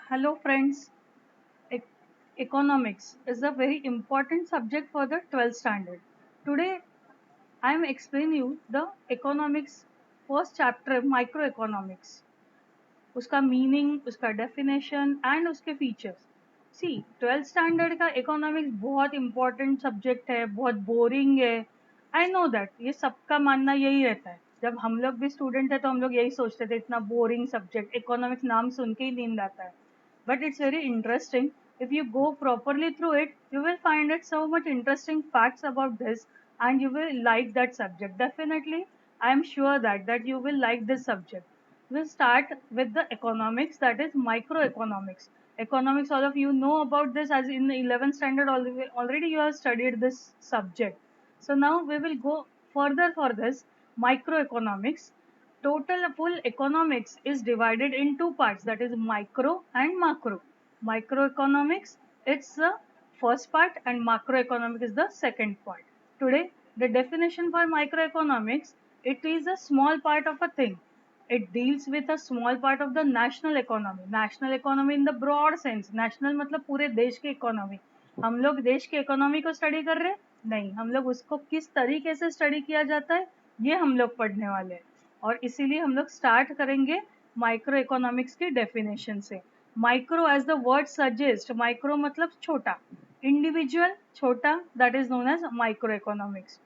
Hello friends, E- economics is a very important subject for the 12th standard. Today I am explaining you the economics first chapter microeconomics. उसका meaning, उसका definition and उसके features. सी 12th standard का economics बहुत important subject है, बहुत boring है. I know that, ये सबका मानना यही रहता है. जब हम लोग भी स्टूडेंट है तो हम लोग यही सोचते थे, इतना बोरिंग सब्जेक्ट, इकोनॉमिक्स नाम सुन के ही नींद आता है. But it's very interesting. If you go properly through it, you will find it so much interesting facts about this, and you will like that subject. Definitely, I am sure that you will like this subject. We'll start with the economics, that is microeconomics. Economics, all of you know about this, as in the 11th standard already you have studied this subject. So now we will go further for this microeconomics. Total full economics is divided in two parts, that is micro and macro. Microeconomics, it's the first part, and macroeconomics is the second part. Today the definition for microeconomics, it is a small part of a thing. It deals with a small part of the national economy. National economy in the broad sense. National मतलब पूरे देश की economy. हम लोग देश की economy को study कर रहे हैं? नहीं, हम लोग उसको किस तरीके से study किया जाता है, ये हम लोग पढ़ने वाले हैं. और इसीलिए हम लोग स्टार्ट करेंगे माइक्रो इकोनॉमिक्स की डेफिनेशन से. Micro as the word suggest, micro मतलब छोटा, इंडिविजुअल छोटा, that is known as micro economics.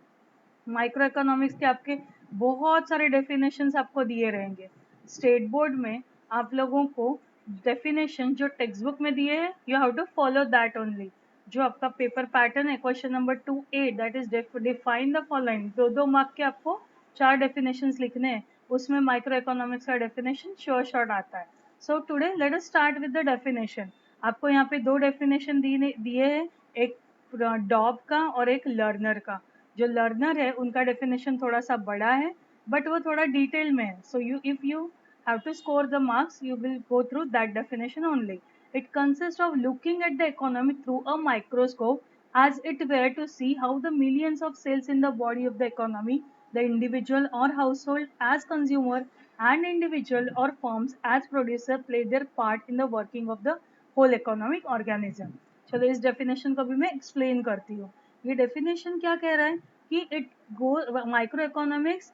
Micro economics के आपके बहुत सारे डेफिनेशंस आपको दिए रहेंगे. स्टेट बोर्ड में आप लोगों को डेफिनेशन जो टेक्स्ट बुक में दिए हैं, you have to follow that only. जो आपका पेपर पैटर्न है, question number 2A, that is define the following. दो मार्क के आपको 4 डेफिनेशंस लिखने हैं, उसमें माइक्रो इकोनॉमिक्स का डेफिनेशन श्योर शॉर्ट आता है. So today let us start with the definition. आपको यहाँ पे दो डेफिनेशन दिए हैं, एक डॉब का और एक लर्नर का. जो लर्नर है उनका डेफिनेशन थोड़ा सा बड़ा है, बट वो थोड़ा डिटेल में है. So you if you have to score the marks, you will go through that definition only. It consists of looking at the economy through a microscope, as it were, to see how the millions of cells in the body of the economy, the individual or household as consumer, and individual or firms as producer, play their part in the working of the whole economic organism. चलो इस definition को भी मैं explain करती हूँ. ये definition क्या कह रहा है कि it go micro economics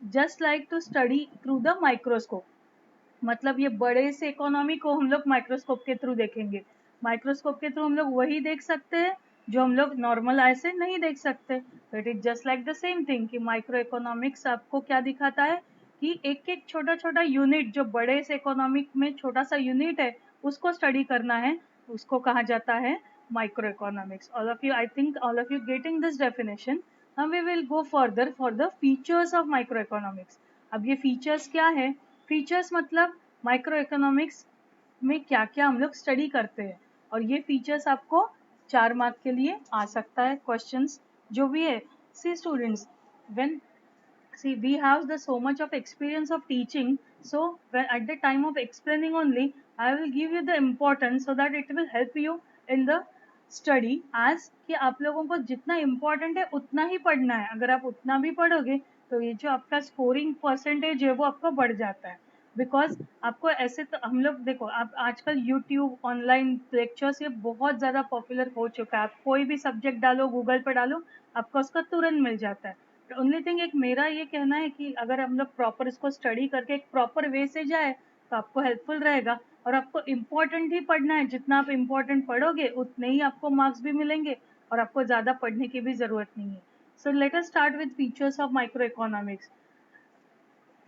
just like to study through the microscope. मतलब ये बड़े से इकोनॉमी को हम लोग माइक्रोस्कोप के थ्रू देखेंगे. माइक्रोस्कोप के थ्रू हम लोग वही देख सकते हैं जो हम लोग नॉर्मल आई से नहीं देख सकते. तो it is just like the same thing कि माइक्रो इकोनॉमिक्स आपको क्या दिखाता है कि एक एक छोटा छोटा यूनिट, जो बड़े से इकोनॉमिक में छोटा सा यूनिट है, उसको स्टडी करना है, उसको कहा जाता है micro economics. All of you, I think all of you getting this definition. Now we will go further for the features of microeconomics. अब ये features क्या है? Features मतलब microeconomics में क्या क्या हम लोग स्टडी करते हैं, और ये फीचर्स आपको 4 मार्क के लिए आ सकता है. क्वेश्चंस जो भी है, see students, when see we have the so much of experience of teaching, so when at the time of explaining only, I will give you the importance so that it will help you in the study. as कि आप लोगों को जितना important है उतना ही पढ़ना है. अगर आप उतना भी पढ़ोगे तो ये जो आपका स्कोरिंग परसेंटेज है वो आपका बढ़ जाता है. बिकॉज आपको ऐसे, तो हम लोग देखो, आप आजकल यूट्यूब ऑनलाइन लेक्चर्स ये बहुत ज़्यादा पॉपुलर हो चुका है. आप कोई भी सब्जेक्ट डालो, गूगल पर डालो, आपको उसका तुरंत मिल जाता है. ओनली थिंग, एक मेरा ये कहना है कि अगर हम लोग प्रॉपर इसको स्टडी करके एक प्रॉपर वे से जाए तो आपको हेल्पफुल रहेगा. और आपको इम्पोर्टेंट ही पढ़ना है, जितना आप इम्पोर्टेंट पढ़ोगे उतने ही आपको मार्क्स भी मिलेंगे, और आपको ज़्यादा पढ़ने की भी ज़रूरत नहीं है. So let us start with features of micro economics.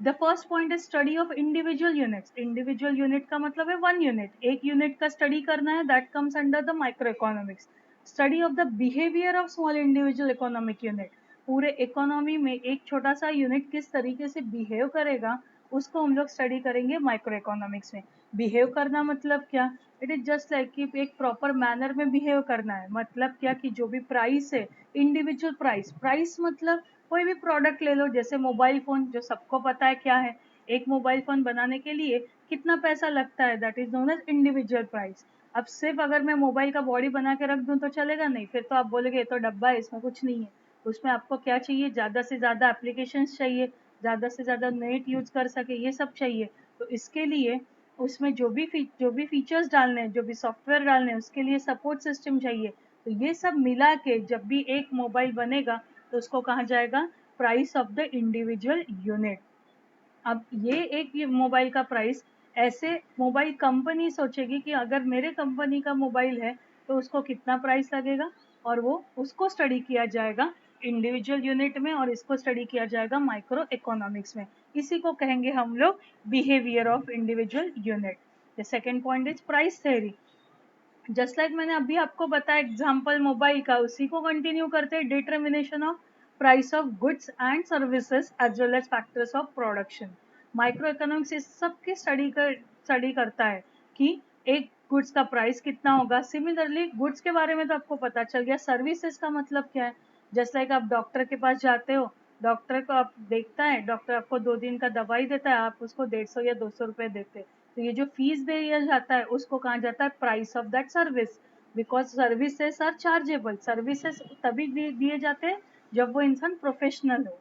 The first point is study of individual units. Individual unit का मतलब है वन यूनिट, एक यूनिट का स्टडी करना है, that comes under the micro economics. Study of the behaviour of small individual economic unit. पूरे economy में एक छोटा सा यूनिट किस तरीके से बिहेव करेगा, उसको हम लोग स्टडी करेंगे माइक्रो इकोनॉमिक्स में. बिहेव करना मतलब क्या? इट इज जस्ट लाइक कि एक प्रॉपर मैनर में बिहेव करना है. मतलब क्या कि जो भी प्राइस है, इंडिविजुअल प्राइस, प्राइस मतलब कोई भी प्रोडक्ट ले लो, जैसे मोबाइल फ़ोन, जो सबको पता है क्या है. एक मोबाइल फ़ोन बनाने के लिए कितना पैसा लगता है, that is known as individual price. अब सिर्फ अगर मैं मोबाइल का बॉडी बना के रख दूँ तो चलेगा नहीं, फिर तो आप बोलोगे ये तो डब्बा है, इसमें कुछ नहीं है. उसमें आपको क्या चाहिए? ज़्यादा से ज़्यादा एप्लीकेशंस चाहिए, ज़्यादा से ज़्यादा नेट यूज़ कर सके, ये सब चाहिए. तो इसके लिए उसमें जो भी फीचर्स डालने हैं, जो भी सॉफ्टवेयर डालने हैं, उसके लिए सपोर्ट सिस्टम चाहिए। तो ये सब मिला के जब भी एक मोबाइल बनेगा तो उसको कहा जाएगा price of the individual unit. अब ये मोबाइल का प्राइस, ऐसे मोबाइल कंपनी सोचेगी कि अगर मेरे कंपनी का मोबाइल है तो उसको कितना प्राइस लगेगा, और वो उसको स्टडी किया जाएगा इंडिविजुअल यूनिट में, और इसको स्टडी किया जाएगा माइक्रो इकोनॉमिक्स में। इसी को कहेंगे हम लोग behaviour of individual unit. The second point is price theory. Just like मैंने अभी आपको बताया एग्जाम्पल मोबाइल का, उसी को कंटिन्यू करते हैं, determination of price of goods and services as well as factors of production. Micro economics इस सब की स्टडी करता है कि एक गुड्स का प्राइस कितना होगा। सिमिलरली गुड्स के बारे में तो आपको पता चल गया, सर्विसेज का मतलब क्या है। जस्ट लाइक आप डॉक्टर के पास जाते हो, डॉक्टर को आप देखता है, डॉक्टर आपको 2 दिन का दवाई देता है, आप उसको 150 या 200 रुपए देते हैं। तो ये जो फीस दिया जाता है उसको कहा जाता है price of that service, because services are chargeable. Services तभी दिए जाते हैं जब वो इंसान प्रोफेशनल हो।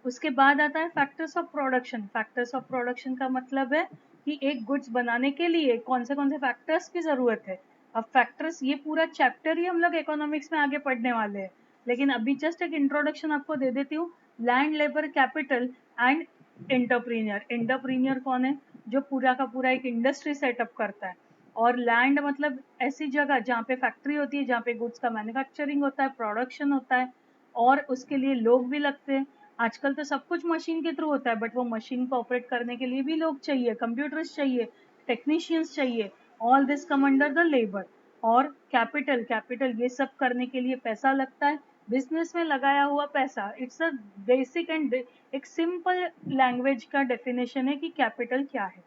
उसके बाद आता है factors of production. Factors of production का मतलब है कि एक गुड्स बनाने के लिए कौन से फैक्टर्स की जरूरत है। अब फैक्टर्स, ये पूरा चैप्टर ही हम लोग इकोनॉमिक्स में आगे पढ़ने वाले हैं, लेकिन अभी जस्ट एक इंट्रोडक्शन आपको दे देती हूँ। Land, labour, capital and entrepreneur. Entrepreneur कौन है? जो पूरा का पूरा एक इंडस्ट्री सेटअप करता है। और लैंड मतलब ऐसी जगह जहाँ पे फैक्ट्री होती है, जहाँ पे गुड्स का मैन्युफैक्चरिंग होता है, प्रोडक्शन होता है, और उसके लिए लोग भी लगते हैं। आजकल तो सब कुछ मशीन के थ्रू होता है, बट वो मशीन को ऑपरेट करने के लिए भी लोग चाहिए, कंप्यूटर्स चाहिए, टेक्नीशियंस चाहिए। All this come under the labour. और कैपिटल, कैपिटल ये सब करने के लिए पैसा लगता है। बिजनेस में लगाया हुआ पैसा, इट्स अ बेसिक एंड एक सिंपल लैंग्वेज का डेफिनेशन है कि कैपिटल क्या है।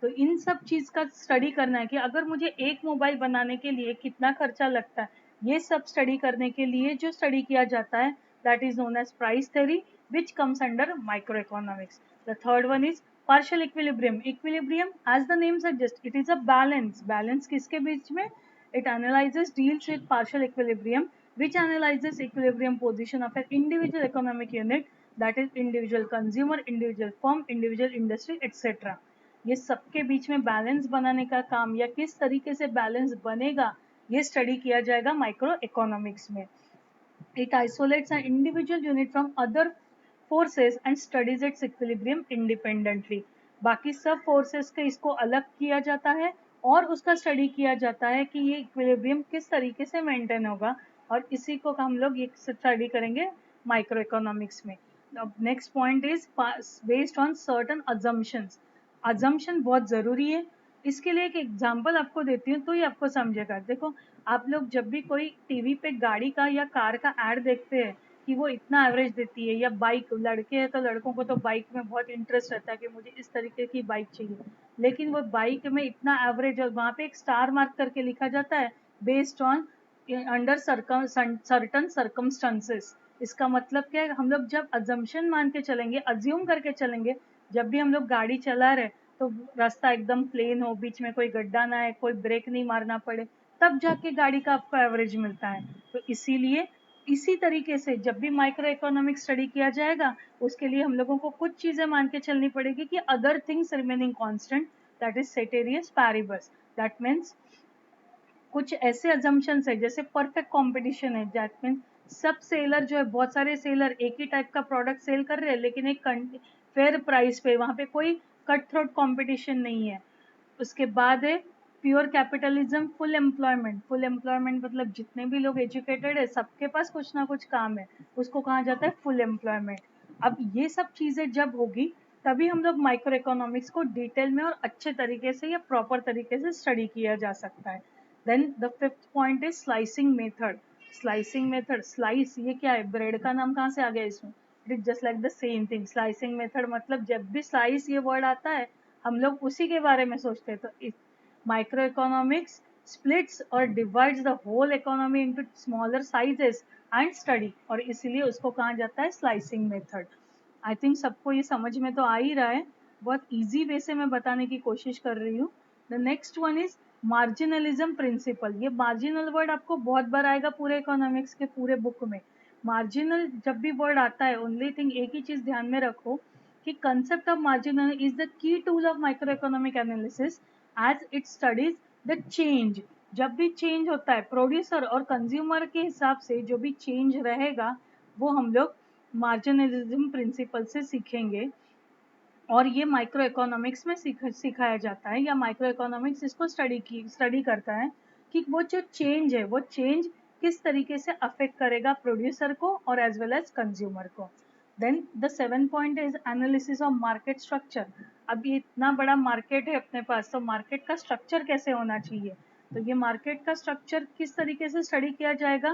तो इन सब चीज का स्टडी करना है कि अगर मुझे एक मोबाइल बनाने के लिए कितना खर्चा लगता है, ये सब स्टडी करने के लिए जो स्टडी किया जाता है, that is known as price theory, which comes under micro economics. The third one is partial equilibrium. Equilibrium as the name suggest, it is a balance. Balance किसके बीच में? it analyzes deals with partial equilibrium, which analyzes equilibrium position of an individual economic unit, that is individual consumer, individual firm, individual industry, etc. ये सबके बीच में balance बनाने का काम, या किस तरीके से बैलेंस बनेगा, ये स्टडी किया जाएगा माइक्रो इकोनॉमिक्स में। It isolates an individual unit from other forces and studies it's equilibrium independently. बाकी सब फोर्सेस के इसको अलग किया जाता है और उसका स्टडी किया जाता है कि ये इक्विलिब्रियम किस तरीके से मेंटेन होगा, और इसी को हम लोग ये स्टडी करेंगे माइक्रो इकोनॉमिक्स में। Next point is based on certain assumptions. Assumption बहुत ज़रूरी है। इसके लिए एक एग्जांपल आपको देती हूँ तो ये आपको समझेगा। देखो, आप लोग जब भी कोई टीवी पे गाड़ी का या कार का ऐड देखते हैं कि वो इतना एवरेज देती है, या बाइक, लड़के हैं तो लड़कों को तो बाइक में बहुत इंटरेस्ट रहता है कि मुझे इस तरीके की बाइक चाहिए, लेकिन वो बाइक में इतना एवरेज, और वहाँ पे एक स्टार मार्क करके लिखा जाता है based on under certain circumstances. इसका मतलब क्या है? हम लोग जब अजम्पशन मान के चलेंगे, अज्यूम करके चलेंगे, जब भी हम लोग गाड़ी चला रहे तो रास्ता एकदम प्लेन हो, बीच में कोई गड्ढा ना है, कोई ब्रेक नहीं मारना पड़े, तब जाके गाड़ी का आपको एवरेज मिलता है। तो इसीलिए इसी तरीके से जब भी माइक्रो इकोनॉमिक स्टडी किया जाएगा, उसके लिए हम लोगों को कुछ चीजें मान के चलनी पड़ेगी कि other things remaining constant, that is ceteris paribus. That means कुछ ऐसे अजम्पशंस है, जैसे परफेक्ट कंपटीशन है, दैट मीन्स सब सेलर जो है, बहुत सारे सेलर एक ही टाइप का प्रोडक्ट सेल कर रहे हैं, लेकिन एक फेयर प्राइस पे, वहां पे कोई कट थ्रोट कंपटीशन नहीं है। उसके बाद है pure capitalism, full employment. Full employment मतलब जितने भी लोग एजुकेटेड है, सबके पास कुछ ना कुछ काम है, उसको कहा जाता है फुल एम्प्लॉयमेंट। अब ये सब चीजें जब होगी, तभी हम लोग माइक्रो इकोनॉमिक्स को डिटेल में और अच्छे तरीके से या प्रॉपर तरीके से स्टडी किया जा सकता है। Then the fifth point is slicing method. Slicing method, slice ये क्या है? ब्रेड का नाम कहाँ से आ गया इसमें? It is just like the same thing. Slicing method मतलब जब भी स्लाइस ये वर्ड आता है, हम लोग उसी के बारे में सोचते हैं। तो micro economics splits or divides the whole economy into smaller sizes and study, और इसीलिए उसको कहा जाता है स्लाइसिंग मेथड। आई थिंक सबको ये समझ में तो आ ही रहा है, बहुत इजी वे से मैं बताने की कोशिश कर रही हूँ। The next one is marginalism principle. ये मार्जिनल वर्ड आपको बहुत बार आएगा पूरे इकोनॉमिक्स के पूरे बुक में। मार्जिनल जब भी वर्ड आता है, ओनली थिंग एक ही चीज ध्यान में रखो कि concept of margin is the key tool of microeconomic analysis as it studies the change. जब भी चेंज होता है प्रोड्यूसर और कंज्यूमर के हिसाब से जो भी चेंज रहेगा वो हम लोग मार्जिनलिज्म प्रिंसिपल से सीखेंगे और ये माइक्रो इकोनॉमिक्स में सिखाया जाता है या माइक्रो इकोनॉमिक्स इसको स्टडी करता है कि वो जो चेंज है वो चेंज किस तरीके से अफेक्ट करेगा प्रोड्यूसर को और एज वेल एज कंज्यूमर को. Then the 7 point is analysis of market structure. अब ये इतना बड़ा मार्केट है अपने पास तो मार्केट का स्ट्रक्चर कैसे होना चाहिए. तो ये मार्केट का स्ट्रक्चर किस तरीके से स्टडी किया जाएगा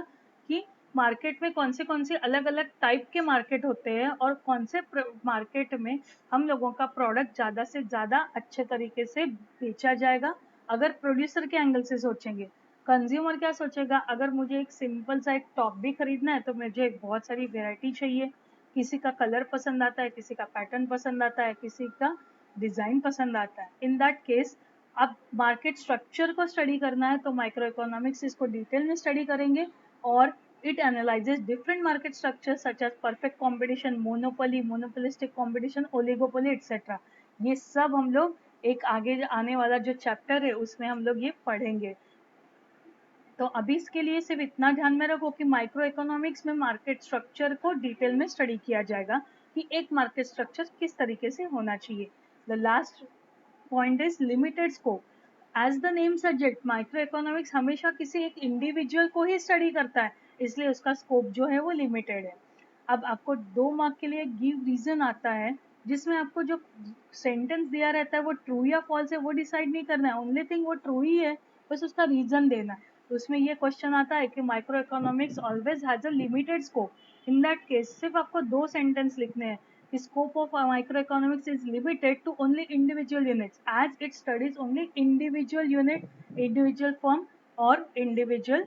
कि मार्केट में कौन से अलग अलग टाइप के मार्केट होते हैं और कौन से मार्केट में हम लोगों का प्रोडक्ट ज़्यादा से ज़्यादा अच्छे तरीके से बेचा जाएगा. अगर प्रोड्यूसर के एंगल से सोचेंगे, कंज्यूमर क्या सोचेगा, अगर मुझे एक सिंपल सा एक टॉप भी खरीदना है तो मुझे बहुत सारी वेराइटी चाहिए. किसी का कलर पसंद आता है, किसी का पैटर्न पसंद आता है, किसी का डिज़ाइन पसंद आता है. इन दैट केस अब मार्केट स्ट्रक्चर को स्टडी करना है तो माइक्रो इकोनॉमिक्स इसको डिटेल में स्टडी करेंगे और it analyzes different market structures such as perfect competition, monopoly, monopolistic competition, oligopoly etc. ये सब हम लोग एक आगे आने वाला जो चैप्टर है उसमें हम लोग ये पढ़ेंगे. तो अभी इसके लिए सिर्फ इतना ध्यान में रखो कि माइक्रो इकोनॉमिक्स में मार्केट स्ट्रक्चर को डिटेल में स्टडी किया जाएगा कि एक मार्केट स्ट्रक्चर किस तरीके से होना चाहिए. The last point is limited scope. As the name suggest micro economics हमेशा किसी एक इंडिविजुअल को ही स्टडी करता है इसलिए उसका स्कोप जो है वो लिमिटेड है. अब आपको 2 मार्क के लिए गिव रीजन आता है जिसमें आपको जो सेंटेंस दिया रहता है वो ट्रू या फॉल्स है वो डिसाइड नहीं करना है. ओनली थिंग वो ट्रू ही है, बस उसका रीजन देना है. तो उसमें ये क्वेश्चन आता है कि micro economics always has a limited scope. In that case सिर्फ आपको 2 सेंटेंस लिखने हैं. The scope of microeconomics is limited to only individual units as it studies only individual unit, individual firm or individual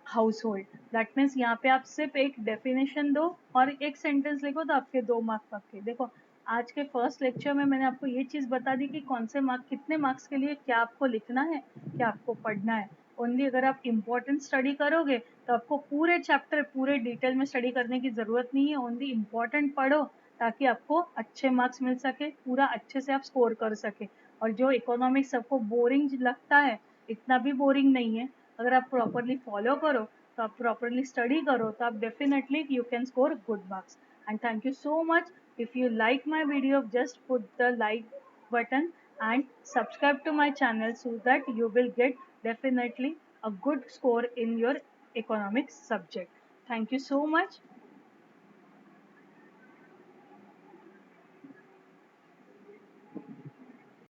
household. That means यहाँ पे आप सिर्फ एक definition दो और एक सेंटेंस लिखो तो आपके 2 मार्क पक्के. देखो आज के फर्स्ट लेक्चर में मैंने आपको ये चीज़ बता दी कि कौन से मार्क कितने मार्क्स के लिए क्या आपको लिखना है क्या आपको पढ़ना है. ओनली अगर आप इम्पोर्टेंट स्टडी करोगे तो आपको पूरे चैप्टर पूरे डिटेल में स्टडी करने की ज़रूरत नहीं है. ओनली इम्पोर्टेंट पढ़ो ताकि आपको अच्छे मार्क्स मिल सके, पूरा अच्छे से आप स्कोर कर सके. और जो इकोनॉमिक्स सबको बोरिंग लगता है इतना भी बोरिंग नहीं है. अगर आप प्रॉपरली फॉलो करो तो आप प्रॉपरली स्टडी करो तो आप definitely you can score good marks. And thank you so much. If you like my video just put the like button and subscribe to my channel so that you will get definitely a good score in your economics subject. Thank you so much.